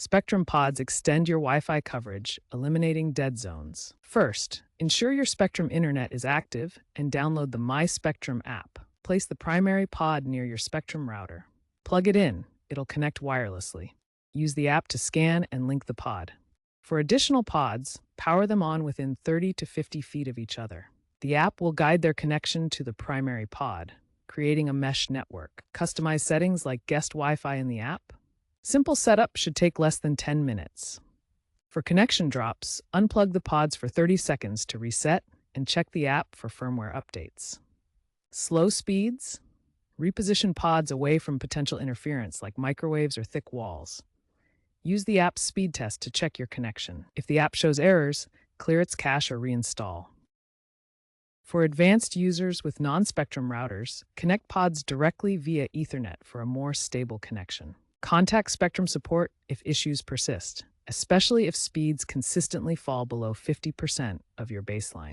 Spectrum pods extend your Wi-Fi coverage, eliminating dead zones. First, ensure your Spectrum internet is active and download the My Spectrum app. Place the primary pod near your Spectrum router. Plug it in. It'll connect wirelessly. Use the app to scan and link the pod. For additional pods, power them on within 30 to 50 feet of each other. The app will guide their connection to the primary pod, creating a mesh network. Customize settings like guest Wi-Fi in the app. Simple setup should take less than 10 minutes. For connection drops, unplug the pods for 30 seconds to reset and check the app for firmware updates. Slow speeds? Reposition pods away from potential interference like microwaves or thick walls. Use the app's speed test to check your connection. If the app shows errors, clear its cache or reinstall. For advanced users with non-Spectrum routers, connect pods directly via Ethernet for a more stable connection. Contact Spectrum support if issues persist, especially if speeds consistently fall below 50% of your baseline.